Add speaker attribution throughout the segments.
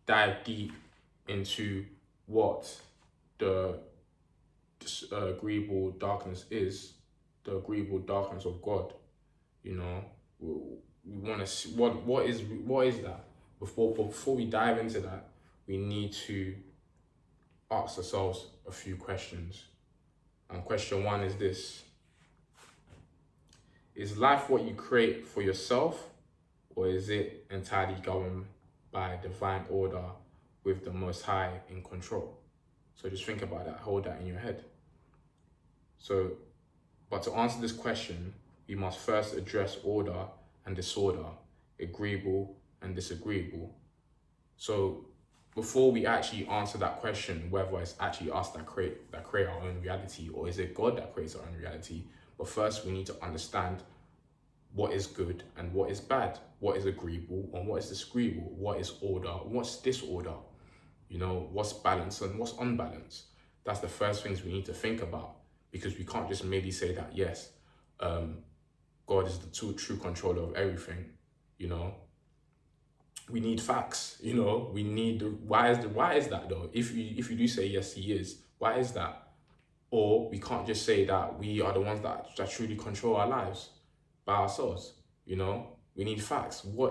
Speaker 1: dive deep into what the agreeable darkness is, the agreeable darkness of God. You know, we want to see what is that. Before we dive into that, we need to ask ourselves a few questions. And question one is this: is life what you create for yourself, or is it entirely governed by divine order with the Most High in control? So just think about that, hold that in your head. So, but to answer this question, we must first address order and disorder, agreeable and disagreeable. So before we actually answer that question, whether it's actually us that create our own reality, or is it God that creates our own reality, but first we need to understand what is good and what is bad, what is agreeable and what is disagreeable, what is order, what's disorder, what's balance and what's unbalanced. That's the first things we need to think about, because we can't just merely say that, yes, God is the true controller of everything. You know, we need facts. We need why is that though? If you do say yes, he is. Why is that? Or we can't just say that we are the ones that truly control our lives by ourselves. We need facts. We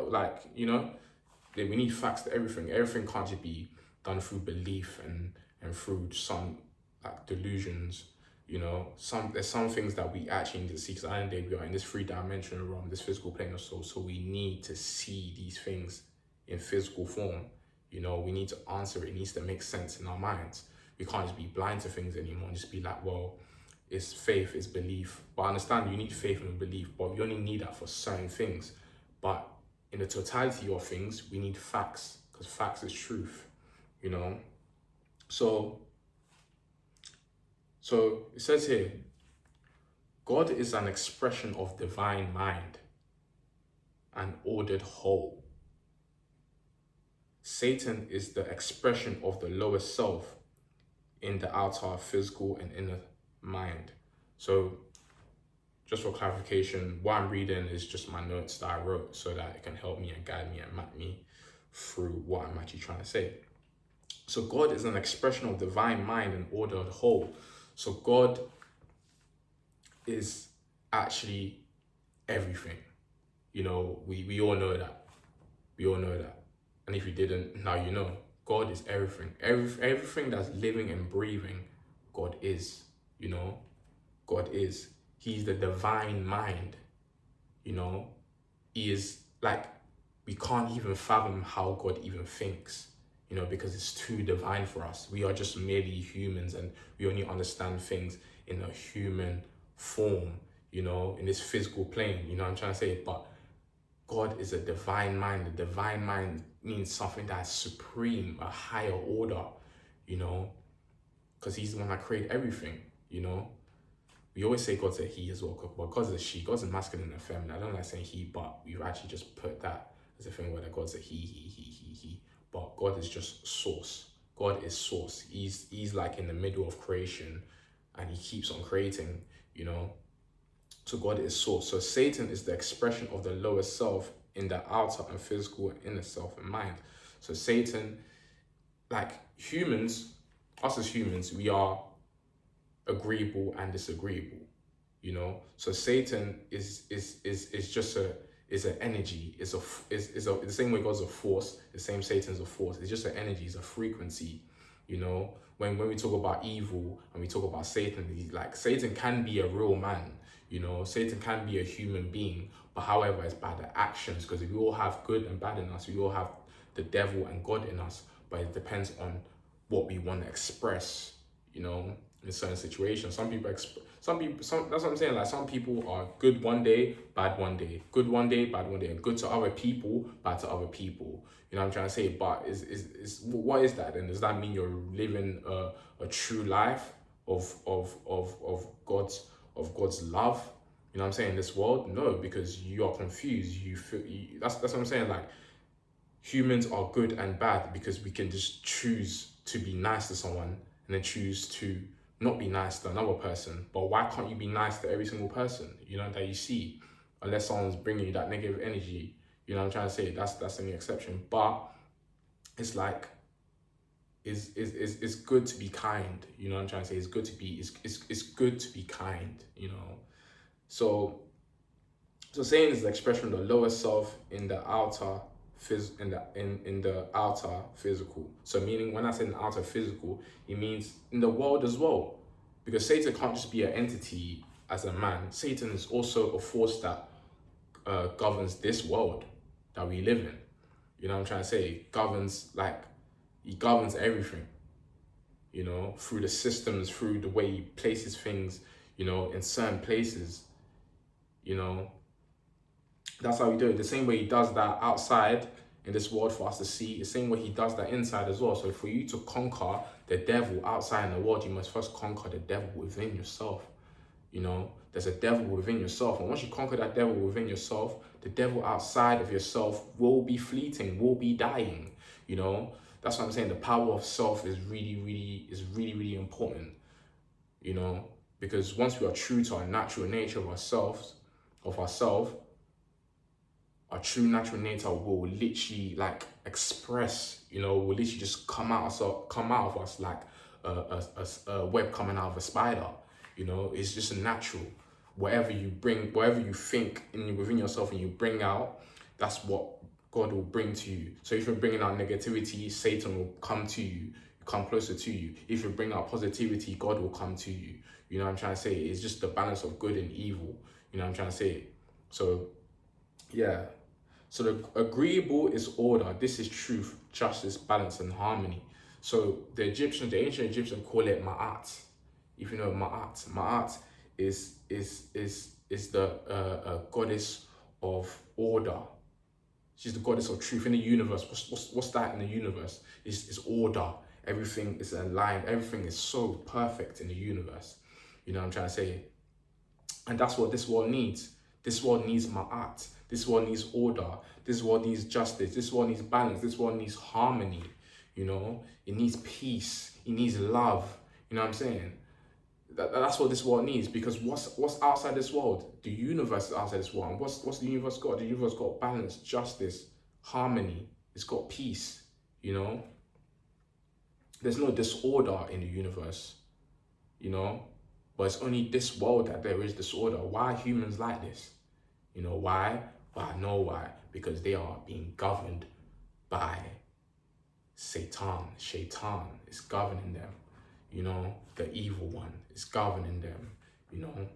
Speaker 1: need facts to everything. Everything can't just be done through belief and through some like delusions. There's some things that we actually need to see, because at the end of the day we are in this three-dimensional realm, this physical plane of soul. So we need to see these things in physical form. We need to answer it. It needs to make sense in our minds. We can't just be blind to things anymore and just be like, well, it's faith, it's belief. But I understand you need faith and belief, but you only need that for certain things. But in the totality of things, we need facts, because facts is truth. So it says here, God is an expression of divine mind, an ordered whole. Satan is the expression of the lower self in the outer physical and inner mind. So just for clarification, what I'm reading is just my notes that I wrote so that it can help me and guide me and map me through what I'm actually trying to say. So God is an expression of divine mind and ordered whole. So God is actually everything. We all know that. We all know that. And if you didn't, now you know. God is everything. Everything that's living and breathing, God is. God is. He's the divine mind. He is like, we can't even fathom how God even thinks, because it's too divine for us. We are just merely humans, and we only understand things in a human form, in this physical plane, what I'm trying to say. But God is a divine mind. The divine mind means something that's supreme, a higher order, because he's the one that created everything, We always say God's a he as well, but God's a she. God's a masculine and a feminine. I don't like saying he, but we've actually just put that as a thing where God's a he. But God is just source. God is source. He's like in the middle of creation, and he keeps on creating, So God is source. So Satan is the expression of the lower self in the outer and physical and inner self and mind. So Satan, like humans, us as humans, we are agreeable and disagreeable. So Satan is just an energy, is the same way God's a force, the same Satan's a force. It's just an energy, it's a frequency. When we talk about evil and we talk about Satan, like Satan can be a real man. Satan can be a human being, but however, it's by the actions, because we all have good and bad in us. We all have the devil and God in us, but it depends on what we want to express, in certain situations. That's what I'm saying. Like, some people are good one day, bad one day, good one day, bad one day, and good to other people, bad to other people. You know what I'm trying to say? But what is that? And does that mean you're living a true life of God's love? You know what I'm saying? In this world, no, because you are confused. That's what I'm saying. Like, humans are good and bad because we can just choose to be nice to someone and then choose to not be nice to another person. But why can't you be nice to every single person, that you see, unless someone's bringing you that negative energy? You know what I'm trying to say? That's an exception. But it's like it's good to be kind. You know what I'm trying to say? It's good to be it's good to be kind, you know. So saying is the expression of the lower self in the outer in the outer physical. So meaning when I say in the outer physical, it means in the world as well. Because Satan can't just be an entity as a man. Satan is also a force that governs this world that we live in. You know what I'm trying to say? He governs everything, you know, through the systems, through the way he places things, you know, in certain places, you know. That's how we do it. The same way he does that outside in this world for us to see, the same way he does that inside as well. So for you to conquer the devil outside in the world, you must first conquer the devil within yourself. You know, there's a devil within yourself. And once you conquer that devil within yourself, the devil outside of yourself will be fleeting, will be dying. You know, that's what I'm saying. The power of self is really important, you know, because once we are true to our natural nature of ourselves, our true natural nature will literally like express, you know, will literally just come out of us like a web coming out of a spider. You know, it's just a natural. Whatever you think within yourself and you bring out, that's what God will bring to you. So if you're bringing out negativity, Satan will come to you, come closer to you. If you bring out positivity, God will come to you. You know what I'm trying to say? It's just the balance of good and evil. You know what I'm trying to say? So, yeah. So the agreeable is order. This is truth, justice, balance, and harmony. So the ancient Egyptians call it Ma'at. If you know Ma'at is the goddess of order. She's the goddess of truth in the universe. What's that in the universe? It's order. Everything is aligned. Everything is so perfect in the universe. You know what I'm trying to say? And that's what this world needs. This world needs ma'at. This world needs order. This world needs justice. This world needs balance. This world needs harmony. You know, it needs peace. It needs love. You know what I'm saying? That's what this world needs, because what's outside this world? The universe is outside this world. And what's the universe got? The universe got balance, justice, harmony. It's got peace. You know, there's no disorder in the universe. You know, but it's only this world that there is disorder. Why are humans like this? You know why? Well, I know why. Because they are being governed by Satan. Shaitan is governing them. You know, the evil one is governing them. You know,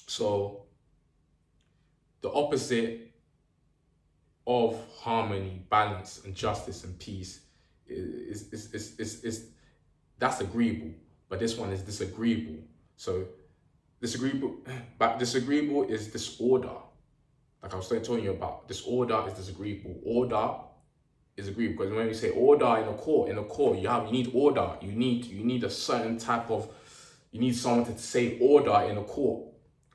Speaker 1: so the opposite of harmony, balance, and justice and peace is that's agreeable. But this one is disagreeable. So disagreeable is disorder. Like I was telling you about, disorder is disagreeable. Order is agreeable, because when we say order in a court, you need order. You need a certain type of, you need someone to say order in a court.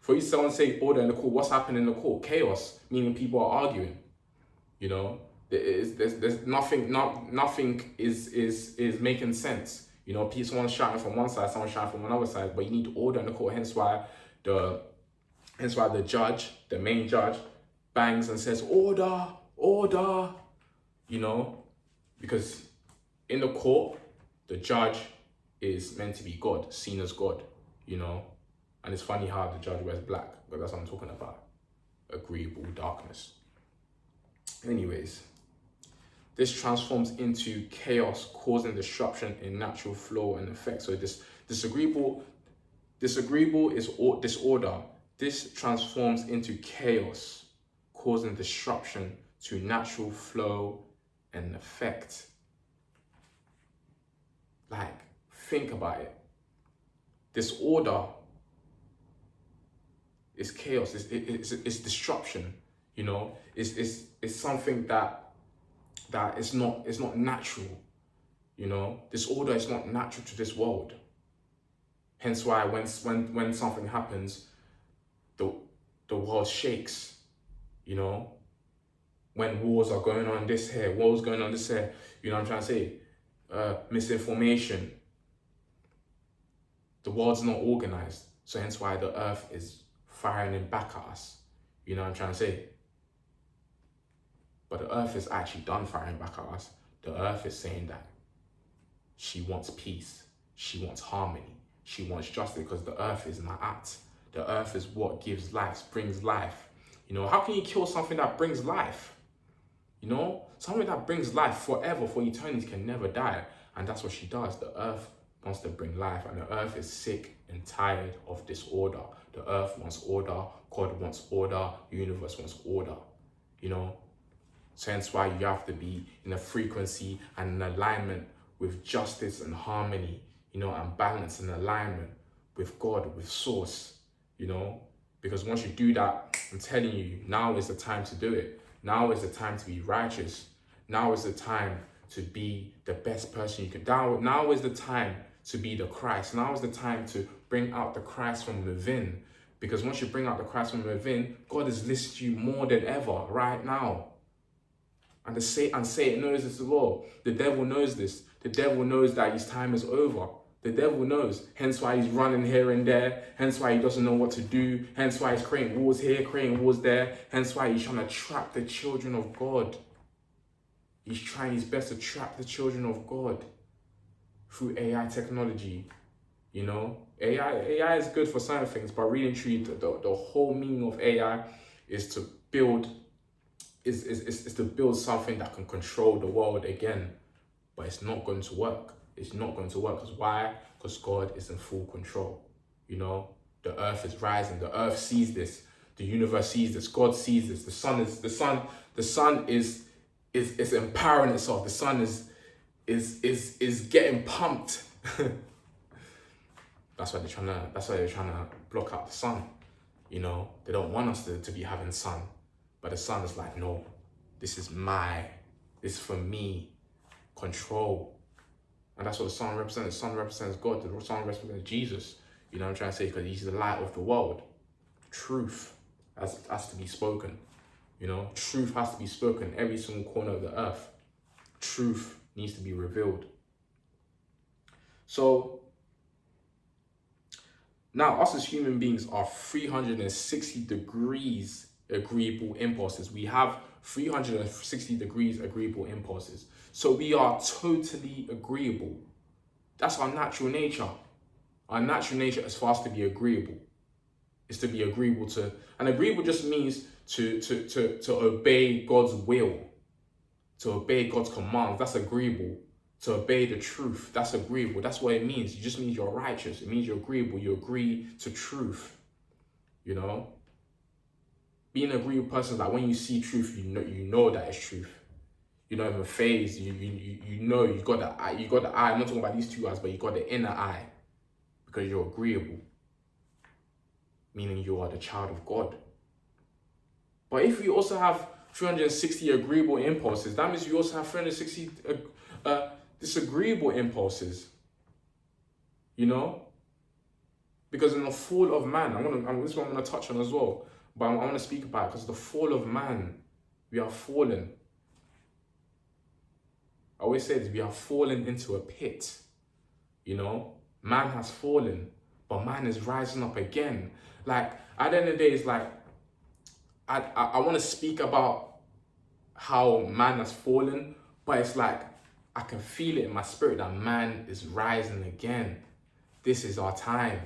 Speaker 1: For you someone to say order in the court, what's happening in the court? Chaos, meaning people are arguing. You know, there's nothing is making sense. You know, someone's shouting from one side, someone's shouting from another side, but you need order in the court. Hence why the judge, the main judge, bangs and says, order, order, you know, because in the court, the judge is meant to be God, seen as God, you know. And it's funny how the judge wears black, but that's what I'm talking about. Agreeable darkness. Anyways, this transforms into chaos, causing disruption in natural flow and effect. So this disagreeable is disorder. This transforms into chaos, causing disruption to natural flow and effect. Like, think about it. Disorder is chaos. It's disruption. You know, it's something that is not natural. You know, disorder is not natural to this world. Hence why when something happens, the world shakes. You know, when wars are going on this here, wars going on this here, you know what I'm trying to say? Misinformation. The world's not organized. So hence why the earth is firing back at us. You know what I'm trying to say? But the earth is actually done firing back at us. The earth is saying that she wants peace, she wants harmony, she wants justice, because the earth is ma'at. The earth is what gives life, brings life. You know, how can you kill something that brings life? You know, something that brings life forever, for eternity, can never die. And that's what she does. The earth wants to bring life, and the earth is sick and tired of disorder. The earth wants order, God wants order, the universe wants order. You know, so hence why you have to be in a frequency and an alignment with justice and harmony, you know, and balance and alignment with God, with source, you know, because once you do that, I'm telling you, now is the time to do it. Now is the time to be righteous. Now is the time to be the best person you could. Now is the time to be the Christ. Now is the time to bring out the Christ from within. Because once you bring out the Christ from within, God has listed you more than ever right now. And Satan knows this as well. The devil knows this. The devil knows that his time is over. The devil knows. Hence why he's running here and there. Hence why he doesn't know what to do. Hence why he's creating wars here, creating wars there. Hence why he's trying to trap the children of God. He's trying his best to trap the children of God through AI technology. You know, AI is good for certain things, but really and truly, the whole meaning of AI is to build is to build something that can control the world again. But it's not going to work. It's not going to work. Because why? Because God is in full control. You know, the earth is rising. The earth sees this. The universe sees this. God sees this. The sun is empowering itself. The sun is getting pumped. That's why they're trying to block out the sun. You know, they don't want us to be having sun. But the sun is like, no, this is for me, control. And that's what the sun represents. The sun represents God. The sun represents Jesus. You know what I'm trying to say? Because he's the light of the world. Truth has to be spoken. You know, truth has to be spoken every single corner of the earth. Truth needs to be revealed. So, now us as human beings are 360 degrees agreeable impulses. We have 360 degrees agreeable impulses. So we are totally agreeable. That's our natural nature. Our natural nature is for us to be agreeable. It's to be agreeable to, and agreeable just means to obey God's will, to obey God's commands. That's agreeable. To obey the truth, that's agreeable. That's what it means. It just means you're righteous. It means you're agreeable. You agree to truth. You know? Being an agreeable person is like when you see truth, you know that it's truth. You're not even phased. You know you got the eye. You got the eye. I'm not talking about these two eyes, but you got the inner eye. Because you're agreeable. Meaning you are the child of God. But if you also have 360 agreeable impulses, that means you also have 360 disagreeable impulses, you know, because in the fall of man, this is what I'm going to touch on as well, but I want to speak about it because the fall of man, we are fallen. I always say this, we are fallen into a pit, you know, man has fallen, but man is rising up again. Like, at the end of the day, it's like, I want to speak about how man has fallen, but it's like, I can feel it in my spirit that man is rising again. This is our time.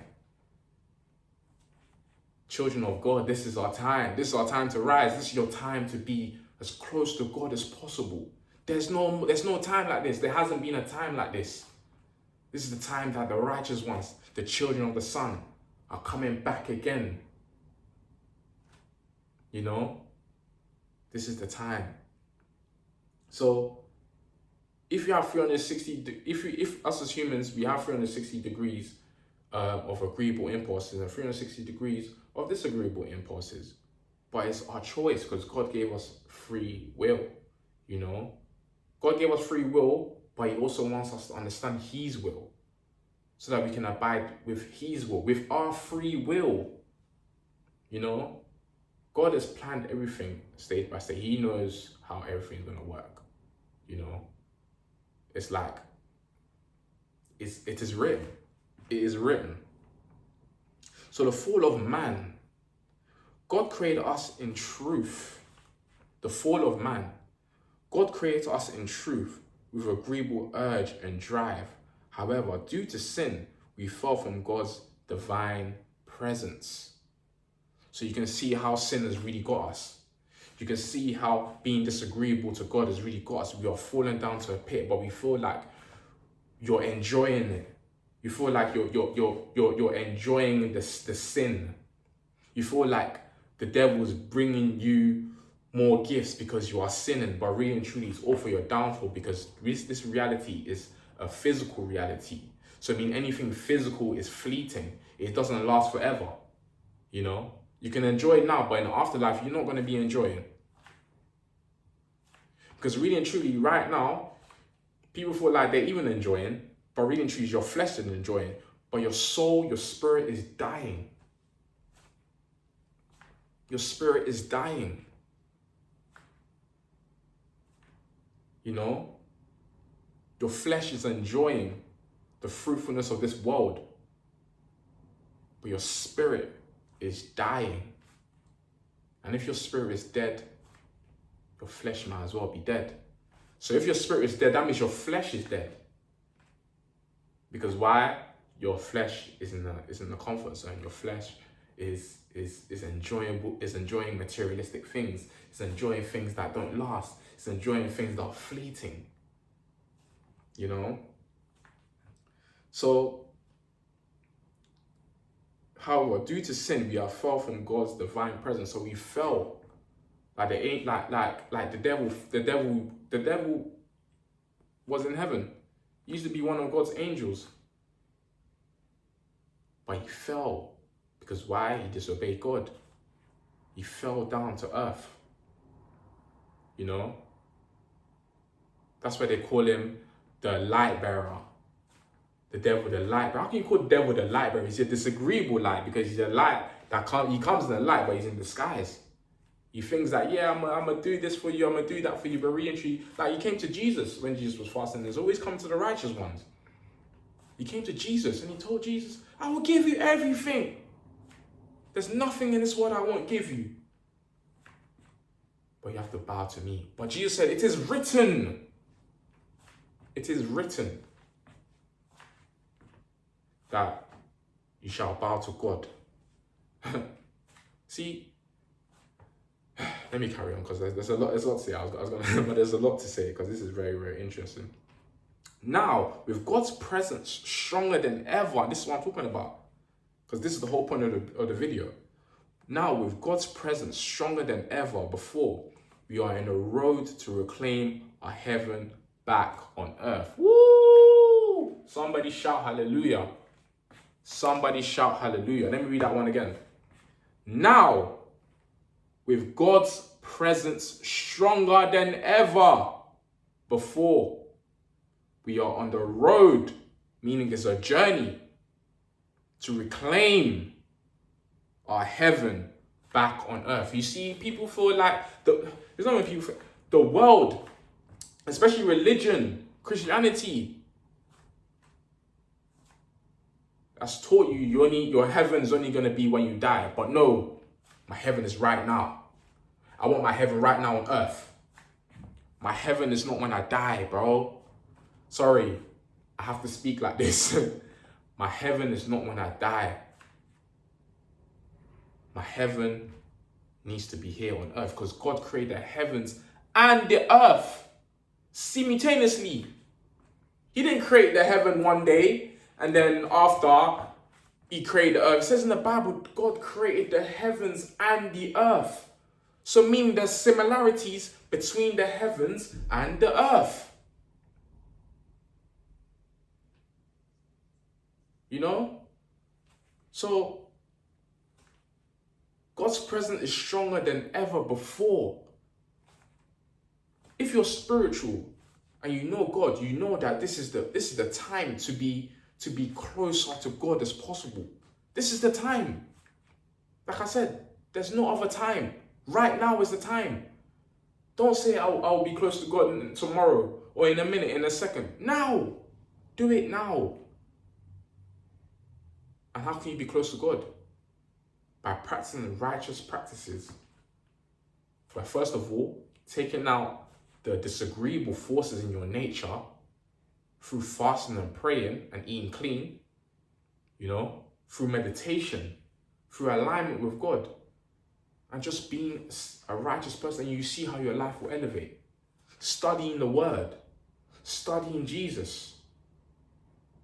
Speaker 1: Children of God, this is our time. This is our time to rise. This is your time to be as close to God as possible. There's no time like this. There hasn't been a time like this. This is the time that the righteous ones, the children of the sun, are coming back again. You know? This is the time. So, if you have 360, if us as humans, we have 360 degrees of agreeable impulses and 360 degrees of disagreeable impulses. But it's our choice because God gave us free will, you know? God gave us free will, but he also wants us to understand his will so that we can abide with his will, with our free will, you know? God has planned everything stage by stage. He knows how everything's going to work, you know? It's like, it is written. It is written. So the fall of man, God created us in truth. The fall of man, God created us in truth. with agreeable urge and drive. However, due to sin, we fell from God's divine presence. So you can see how sin has really got us. You can see how being disagreeable to God has really got us. We are falling down to a pit, but we feel like you're enjoying it. You feel like you're enjoying the sin. You feel like the devil's bringing you more gifts because you are sinning, but really and truly it's all for your downfall, because this reality is a physical reality. So I mean, anything physical is fleeting. It doesn't last forever. You know, you can enjoy it now, but in the afterlife, you're not going to be enjoying. Because really and truly, right now, people feel like they're even enjoying, but really and truly, your flesh is enjoying, but your soul, your spirit is dying. Your spirit is dying. You know, your flesh is enjoying the fruitfulness of this world, but your spirit is dying. And if your spirit is dead, your flesh might as well be dead. So if your spirit is dead, that means your flesh is dead. Because why? Your flesh is in the comfort zone. Your flesh is enjoying materialistic things. It's enjoying things that don't last. It's enjoying things that are fleeting. You know? So, however, due to sin, we are far from God's divine presence. So we fell. Like the devil was in heaven. He used to be one of God's angels. But he fell. Because why? He disobeyed God. He fell down to earth. You know? That's why they call him the light bearer. The devil, the light bearer. How can you call the devil the light bearer? He's a disagreeable light, because he's a light he comes in the light, but he's in disguise. He thinks that, yeah, I'm gonna do this for you, I'm gonna do that for you, but re-entry, like he came to Jesus when Jesus was fasting. There's always come to the righteous ones. He came to Jesus and he told Jesus, I will give you everything. There's nothing in this world I won't give you. But you have to bow to me. But Jesus said, it is written. It is written that you shall bow to God. See, let me carry on, because there's a lot to say. I was gonna, but there's a lot to say, because this is very, very interesting. Now, with God's presence stronger than ever, this is what I'm talking about, because this is the whole point of the video. Now, with God's presence stronger than ever before, we are in a road to reclaim our heaven back on earth. Woo! Somebody shout hallelujah. Somebody shout hallelujah. Let me read that one again. Now, with God's presence stronger than ever before, we are on the road, meaning it's a journey, to reclaim our heaven back on earth. You see, people feel like, the world, especially religion, Christianity, has taught you your heaven's only going to be when you die. But no, my heaven is right now. I want my heaven right now on earth. My heaven is not when I die, bro. Sorry, I have to speak like this. My heaven is not when I die. My heaven needs to be here on earth, because God created the heavens and the earth simultaneously. He didn't create the heaven one day and then after he created the earth. It says in the Bible, God created the heavens and the earth. So meaning there's similarities between the heavens and the earth. You know? So God's presence is stronger than ever before. If you're spiritual and you know God, you know that this is the time to be closer to God as possible. This is the time. Like I said, there's no other time. Right now is the time. Don't say I'll be close to God tomorrow or in a minute, in a second. Now. Do it now. And how can you be close to God? By practicing righteous practices. By first of all, taking out the disagreeable forces in your nature through fasting and praying and eating clean, through meditation, through alignment with God, and just being a righteous person, and you see how your life will elevate. Studying the Word, studying Jesus,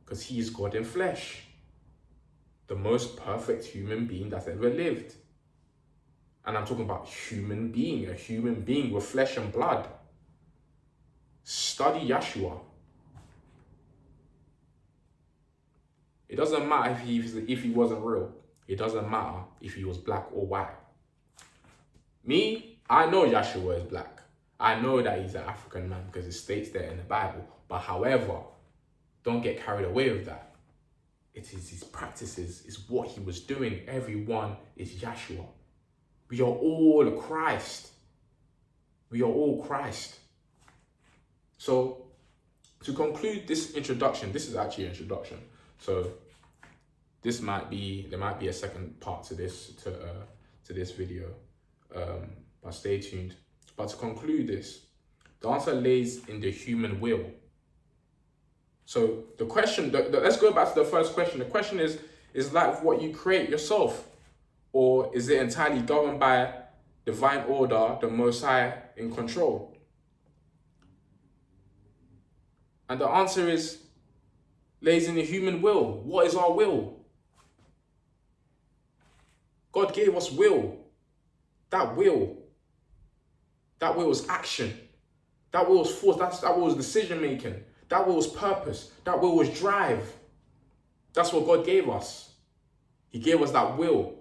Speaker 1: because he is God in flesh, the most perfect human being that's ever lived. And I'm talking about human being, a human being with flesh and blood. Study Yeshua. It doesn't matter if he wasn't real. It doesn't matter if he was black or white. Me, I know Yeshua is black. I know that he's an African man because it states there in the Bible. But however, don't get carried away with that. It is his practices, it's what he was doing. Everyone is Yeshua. We are all Christ. We are all Christ. So, to conclude this introduction, this is actually an introduction. So, there might be a second part to this video, but stay tuned. But to conclude this, the answer lays in the human will. So the question, let's go back to the first question. The question is life what you create yourself, or is it entirely governed by divine order, the Most High in control? And the answer lays in the human will. What is our will? God gave us will. That will is action. That will is force. That will is decision making. That will is purpose. That will is drive. That's what God gave us. He gave us that will,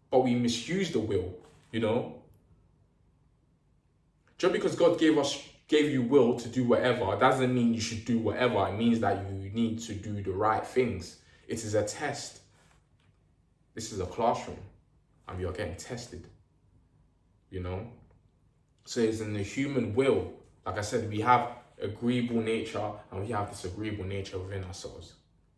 Speaker 1: but we misuse the will, Just because God gave you will to do whatever, doesn't mean you should do whatever. It means that you need to do the right things. It is a test. This is a classroom, and you're getting tested, So it's in the human will. Like I said, we have agreeable nature and we have disagreeable nature within ourselves.